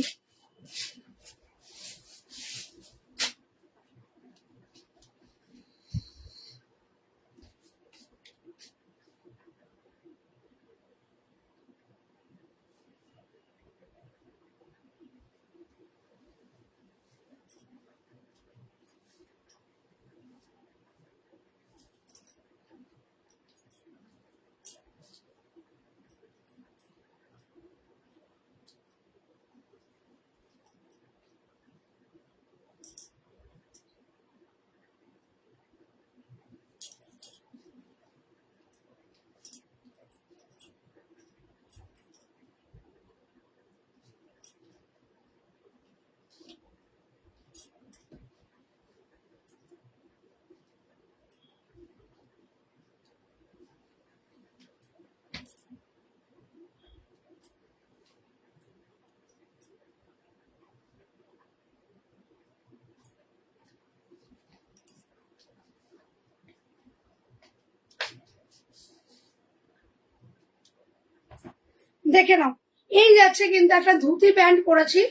দেখে নাও। এই যাচ্ছে কিন্তু একটা ধুতি প্যান্ট পরেছি,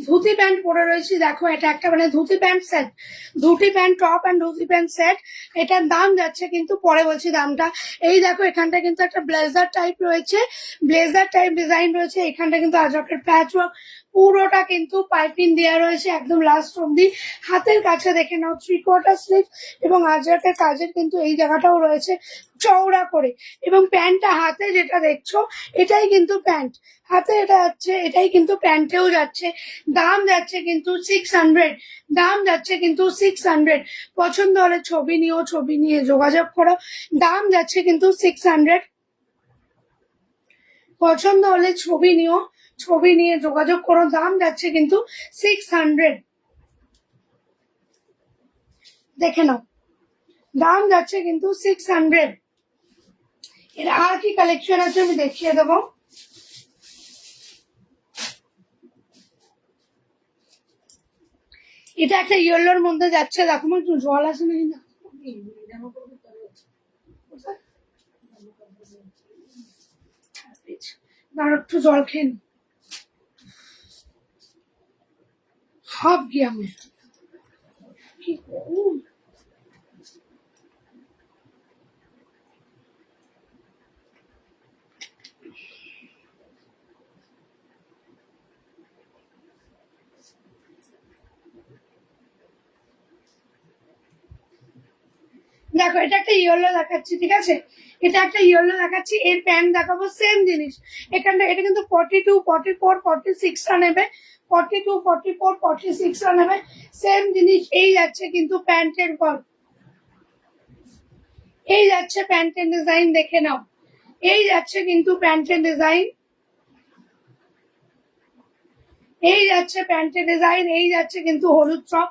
ধুতি প্যান্ট পরে রয়েছি, দেখো এটা একটা মানে dhoti pant set, dhoti pant top and dhoti pant set. এটার দাম যাচ্ছে কিন্তু পরে বলছি দামটা। এই দেখো এখানটা কিন্তু একটা ব্লেজার টাইপ রয়েছে, ব্লেজার টাইপ ডিজাইন রয়েছে, এখানটা কিন্তু আজকের প্যাচ ওয়ার্ক, পুরোটা কিন্তু পাইপিং দেওয়া রয়েছে একদম লাস্ট অব্দি। হাতের কাছে দেখে নাও 3/4 স্লিভ, এবং আজকের কাজের কিন্তু এই জায়গাটাও রয়েছে চওড়া করে। এবং প্যান্টটা হাতে যেটা দেখছো এটাই কিন্তু প্যান্ট, হাতে এটা যাচ্ছে, এটাই কিন্তু প্যান্টেও যাচ্ছে। দাম যাচ্ছে কিন্তু 600, দাম যাচ্ছে কিন্তু 600। পছন্দ হলে ছবি নিও, ছবি নিয়ে যোগাযোগ করো। দাম যাচ্ছে কিন্তু 600, পছন্দ হলে ছবি নিও, ছবি নিয়ে যোগাযোগ করো। দাম যাচ্ছে কিন্তু 600, দেখে নাও, দাম যাচ্ছে কিন্তু 600। এর আর কি কালেকশন আছে আমি দেখিয়ে দেবো। এটা একটা ইয়েলোর মধ্যে যাচ্ছে, দেখো একটু জল আছে নাকি না, দাঁড়া একটু জল খেয়ে নি, হাফ গিয়া আমি কি করুন। দেখো এটা একটা ইয়েলো দেখাচ্ছি, ঠিক আছে, এটা একটা ইয়েলো দেখাচ্ছি, এর প্যান্ট দেখাবো সেম জিনিস। এখানটা এটা কিন্তু 42, 44, 46 নেবে, 42, 44, 46 নেবে, সেম জিনিস। এই যাচ্ছে কিন্তু প্যান্টের গল্প, এই যাচ্ছে প্যান্টের ডিজাইন, দেখে নাও। এই যাচ্ছে কিন্তু প্যান্টের ডিজাইন, এই যাচ্ছে প্যান্টের ডিজাইন, এই যাচ্ছে কিন্তু হলুদ ফ্রক,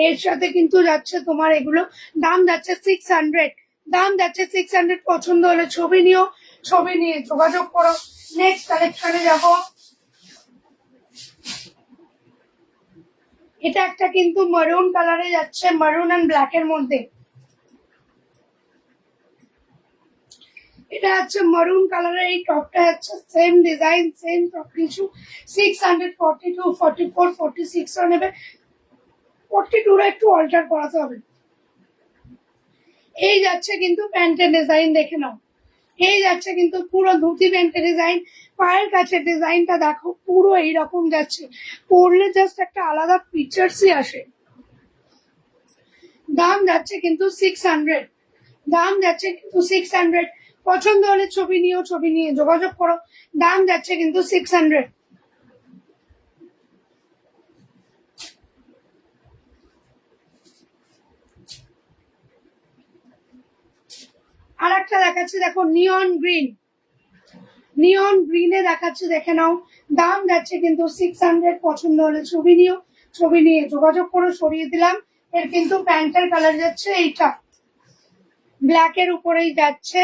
এর সাথে কিন্তু যাচ্ছে তোমার এগুলো। দাম যাচ্ছে 600, দাম যাচ্ছে 600। পছন্দ হলে ছবি নিও, ছবি নিয়ে যোগাযোগ করো। নেক্সট কালেকশনে যাব। এটা একটা কিন্তু মারুন কালারে যাচ্ছে, মারুন অ্যান্ড ব্ল্যাক এর মধ্যে। এটা হচ্ছে মারুন কালারের, এই টপটা হচ্ছে সেম ডিজাইন, সেম সব কিছু। 600, 42, 44, 46 নেবে, 42 একটু অল্টার করাতে হবে। এই যাচ্ছে কিন্তু প্যান্টের ডিজাইন, দেখে নাও। এই যাচ্ছে কিন্তু পুরো ধুতি প্যান্টের ডিজাইন, পায়ের কাছে ডিজাইনটা দেখো পুরো এইরকম যাচ্ছে, পরলে জাস্ট একটা আলাদা ফিচার্সই আসে। দাম যাচ্ছে কিন্তু 600, দাম যাচ্ছে কিন্তু 600। পছন্দ হলে ছবি নিও, ছবি নিয়ে যোগাযোগ করো। দাম যাচ্ছে কিন্তু 600। আর একটা দেখাচ্ছি, দেখো নিয়ন গ্রিন, নিয়ন গ্রিনে দেখাচ্ছি, দেখে নাও। দাম যাচ্ছে কিন্তু 600। পছন্দ হলে ছবি নিও, ছবি নিয়ে যোগাযোগ করো। সরিয়ে দিলাম। এর কিন্তু প্যান্টের কালার যাচ্ছে এইটা, ব্ল্যাক এর উপরেই যাচ্ছে।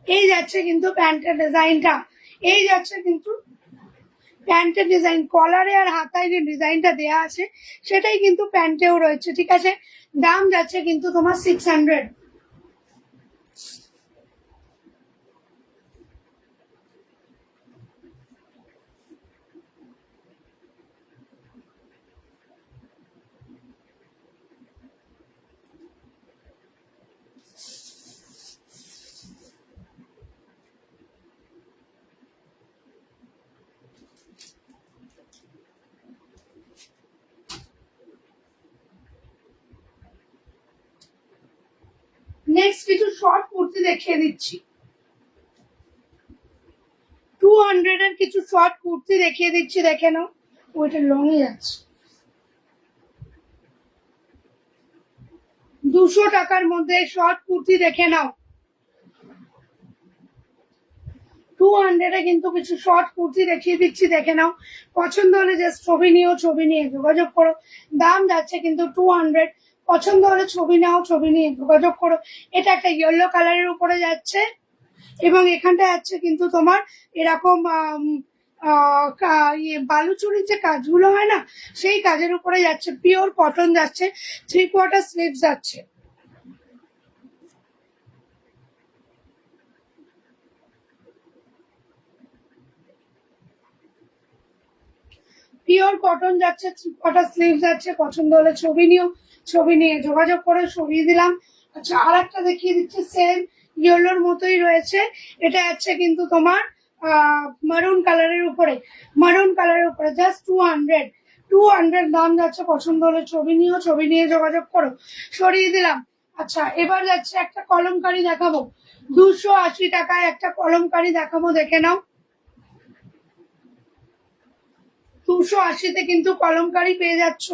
এই যাচ্ছে কিন্তু প্যান্টের ডিজাইনটা, এই যাচ্ছে কিন্তু প্যান্টের ডিজাইন, কলারে আর হাতায় যে ডিজাইনটা দেয়া আছে সেটাই কিন্তু প্যান্টেও রয়েছে, ঠিক আছে। দাম যাচ্ছে কিন্তু তোমার 600। নেক্সট কিছু শর্ট কুর্তি দেখিয়ে দিচ্ছি, 200 এর কিছু শর্ট কুর্তি দেখিয়ে দিচ্ছি, দেখে নাও। ওইটা লং এ যাচ্ছে, 200 টাকার মধ্যে শর্ট কুর্তি দেখে নাও। 200 কিন্তু কিছু শর্ট কুর্তি দেখিয়ে দিচ্ছি, দেখে নাও। পছন্দ হলে জাস্ট ছবি নিও, ছবি নিয়ে যোগাযোগ করো। দাম যাচ্ছে কিন্তু 200। পছন্দ হলে ছবি নাও, ছবি নিয়ে যোগাযোগ করো। এটা একটা ইয়েলো কালারের উপরে যাচ্ছে, এবং এখানটা যাচ্ছে কিন্তু তোমার এরকম বালুচুরির যে কাজগুলো হয় না, সেই কাজের উপরে যাচ্ছে, পিওর কটন যাচ্ছে, 3/4 স্লিভ যাচ্ছে। পিওর কটন যাচ্ছে, 3/4 স্লিভ যাচ্ছে। পছন্দ হলে ছবি নিও, ছবি নিয়ে যোগাযোগ করে সরিয়ে দিলাম। আচ্ছা, আর একটা দেখিয়ে দিচ্ছি, সেম ইয়েলোর মতোই রয়েছে। এটা যাচ্ছে কিন্তু তোমার মারুন কালারের উপরে, মারুন কালারের উপরে, জাস্ট 200 দাম যাচ্ছে। পছন্দ হলে ছবি নিও, ছবি নিয়ে যোগাযোগ করো, সরিয়ে দিলাম। আচ্ছা, এবার যাচ্ছে একটা কলমকারি দেখাবো, 280 টাকায় একটা কলমকারি দেখাবো, দেখে নাও। 280-তে কিন্তু কলমকারি পেয়ে যাচ্ছ,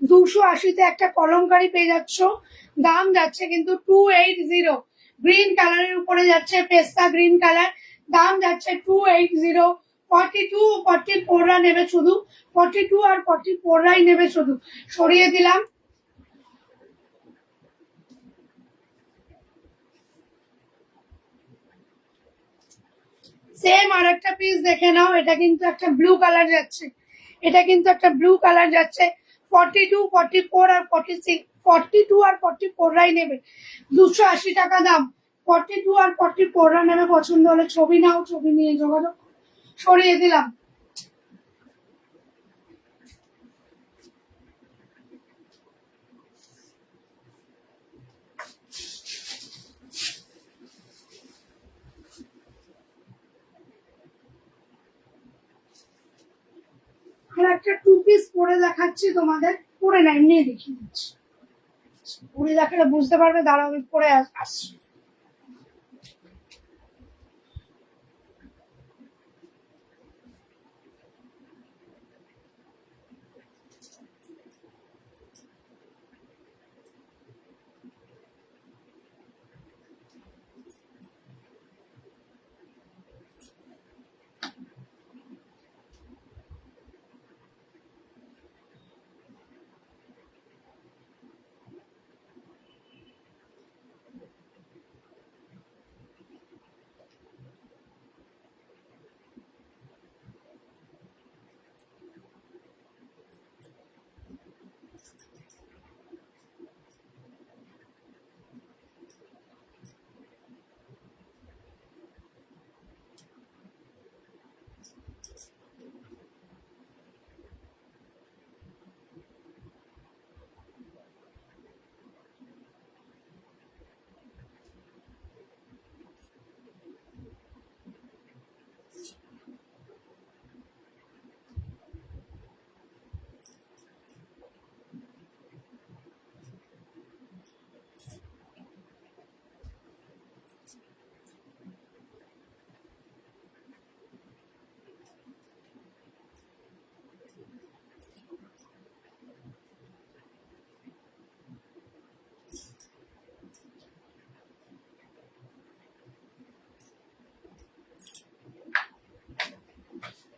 280-তে একটা কলমকারি পেয়ে যাচ্ছ। দাম যাচ্ছে কিন্তু 280। গ্রিন কালারের উপরে যাচ্ছে, পেস্তা গ্রিন কালার। দাম যাচ্ছে 280। 42-44রা নেবে শুধু, 42 আর 44রাই নেবে শুধু, সরিয়ে দিলাম। সেম আর একটা পিস দেখে নাও, এটা কিন্তু একটা ব্লু কালার যাচ্ছে, এটা কিন্তু একটা ব্লু কালার যাচ্ছে। 42, 44 আর 46, 42 আর 44রাই নেবে, 280 টাকা দাম। 42 আর 44রা নেবে। পছন্দ হলে ছবি নাও, ছবি নিয়ে যোগাযোগ, সরিয়ে দিলাম। আর একটা 2 পিস পরে দেখাচ্ছি তোমাদের, পরে না এমনি দেখিয়ে দিচ্ছি, পরে দেখালে বুঝতে পারবে। দাঁড়াও, আমি পরে আসছি।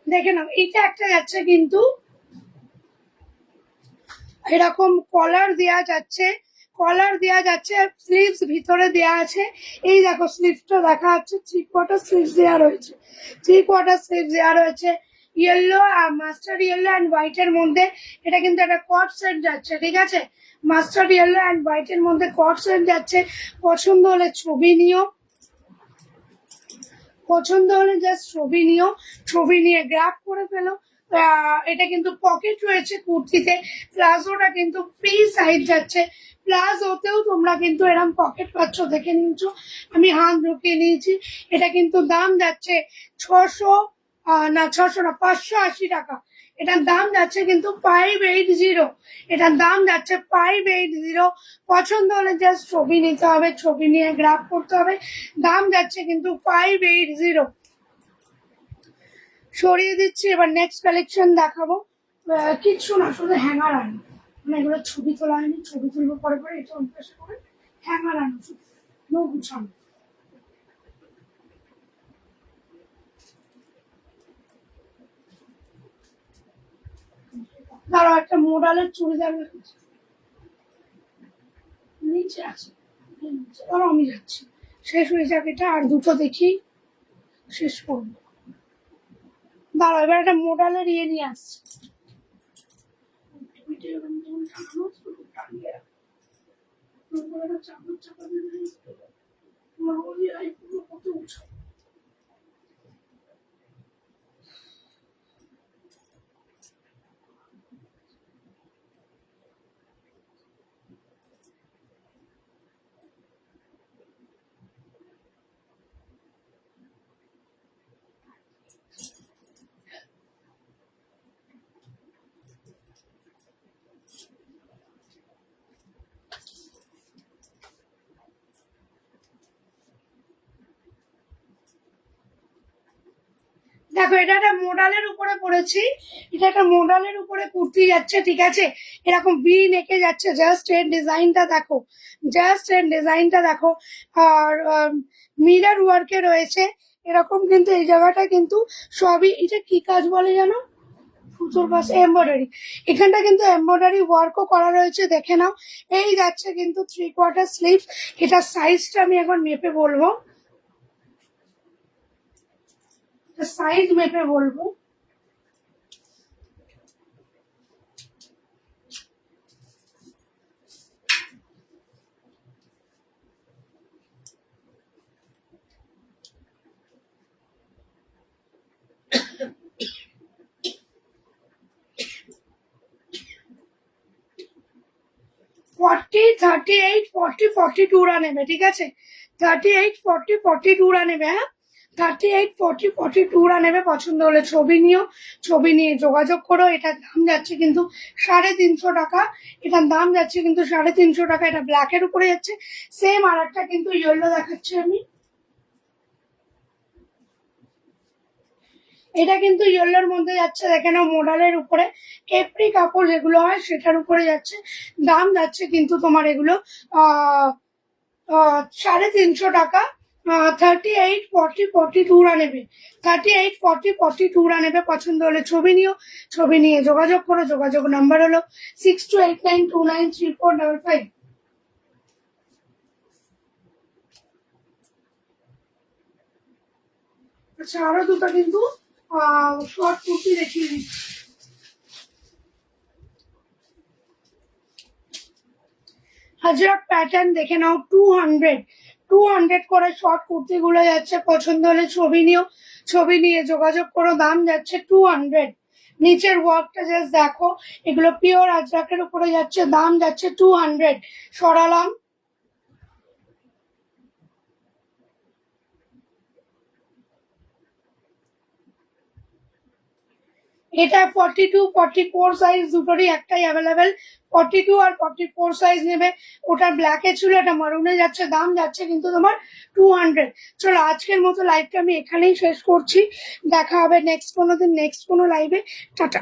দেখে নাও, এটা একটা যাচ্ছে কিন্তু এরকম কলার দেওয়া যাচ্ছে, কলার দেওয়া যাচ্ছে, স্লিভস ভিতরে দেওয়া আছে। এই দেখো স্লিভসটা দেখা যাচ্ছে, 3/4 স্লিভস দেওয়া রয়েছে, 3/4 স্লিভস দেওয়া রয়েছে। ইয়েলো, মাস্টার্ড ইয়েলো অ্যান্ড হোয়াইটের মধ্যে। এটা কিন্তু একটা কট সেট যাচ্ছে, ঠিক আছে, মাস্টার্ড ইয়েলো অ্যান্ড হোয়াইটের মধ্যে কট সেট যাচ্ছে। পছন্দ হলে ছবি নিও, পছন্দ হলে জাস্ট ছবি নিও, ছবি নিয়ে গ্র্যাব করে ফেলো। এটা কিন্তু পকেট রয়েছে কুর্তিতে, প্লাজোটা কিন্তু ফ্রি সাইজ যাচ্ছে। প্লাজোতেও তোমরা কিন্তু এরকম পকেট পাচ্ছ, দেখে নিচ্ছ, আমি হাত ঢুকিয়ে নিয়েছি। এটা কিন্তু দাম যাচ্ছে 600, না 600 না, 580 টাকা। এটার দাম যাচ্ছে কিন্তু 580, এটার দাম যাচ্ছে 580। পছন্দ হলে জাস্ট ছবি নিতে হবে, ছবি নিয়ে গ্রাফ করতে হবে। দাম যাচ্ছে কিন্তু 580। সরিয়ে দিচ্ছি। এবার নেক্সট কালেকশন দেখাবো, কিচ্ছু না, শুধু হ্যাঙ্গার আনো, মানে এগুলো ছবি তোলা হয়নি, ছবি তুলবো পরে পরে, এটা অভ্যাসে করে। হ্যাঙ্গার আনো শুধু, নো গুছানো। দাঁড়াও, একটা মোডালের চুড়িদার নিচে আছে, ধরো আমি যাচ্ছি, শেষ হয়ে যাক এটা, আর দুটো দেখি শেষ করবো। দাঁড়াও, এবার একটা মোডালের ইয়ে নিয়ে আসছি, দেখো এটা একটা মোডালের উপরে পড়েছি, এটা একটা মোডালের উপরে কুর্তি যাচ্ছে, ঠিক আছে, এরকম ভি নেকে যাচ্ছে, জাস্ট এর ডিজাইনটা দেখো, জাস্ট এর ডিজাইনটা দেখো। আর মিরর ওয়ার্কে রয়েছে এরকম, কিন্তু এই জায়গাটা কিন্তু সবই, এটা কি কাজ বলে জানো, সুতোর পাশে এমব্রয়ডারি, এখানটা কিন্তু এমব্রয়ডারি ওয়ার্কও করা রয়েছে, দেখে নাও। এই যাচ্ছে কিন্তু 3/4 স্লিভ। এটা সাইজটা আমি এখন মেপে বলবো, সাইজ মেপে বলবো। ফর্টি, 38, 40, 42 নেবে, ঠিক আছে, 38, 40, 42 নেবে, হ্যাঁ, 38, 40, 42 নেবে। পছন্দ হলে ছবি নিও, ছবি নিয়ে যোগাযোগ করো। এটার দাম যাচ্ছে কিন্তু 350 টাকা, এটার দাম যাচ্ছে কিন্তু 350 টাকা। এটা ব্ল্যাকের উপরে যাচ্ছে, সেম আর একটা কিন্তু ইয়েলো দেখাচ্ছি আমি, এটা কিন্তু ইয়েলোর মধ্যে যাচ্ছে, দেখে নাও, মডেলের উপরে এপ্রি কাপড় যেগুলো হয় সেটার উপরে যাচ্ছে। দাম যাচ্ছে কিন্তু তোমার এগুলো 350 টাকা। 38, 40, 42 নেবে, 38, 40, 42 নেবে। পছন্দ হলে ছবি নিও, ছবি নিয়ে যোগাযোগ করো। যোগাযোগ নাম্বার হলো 6289293455। আচ্ছা, আরো দুটো কিন্তু শর্ট কুর্তি দেখিয়ে দিচ্ছি। আজরাক প্যাটার্ন দেখে নাও, 200 করে শর্ট কুর্তি গুলো যাচ্ছে। পছন্দ হলে ছবি নিও, ছবি নিয়ে যোগাযোগ করো। দাম যাচ্ছে 200। নিচের ওয়ার্কটা জাস্ট দেখো, এগুলো পিওর আজরাকের উপরে যাচ্ছে, দাম যাচ্ছে 200। সরালাম। এটা 42, 44 সাইজ দুটোরই একটাই অ্যাভেলেবেল। 42 আর 44 সাইজ নেবে। ওটা ব্ল্যাকে ছিল, এটা মারুনে যাচ্ছে, দাম যাচ্ছে কিন্তু তোমার 200। চলো, আজকের মতো লাইভটা আমি এখানেই শেষ করছি। দেখা হবে নেক্সট কোনো দিন, নেক্সট কোনো লাইভে। টাটা।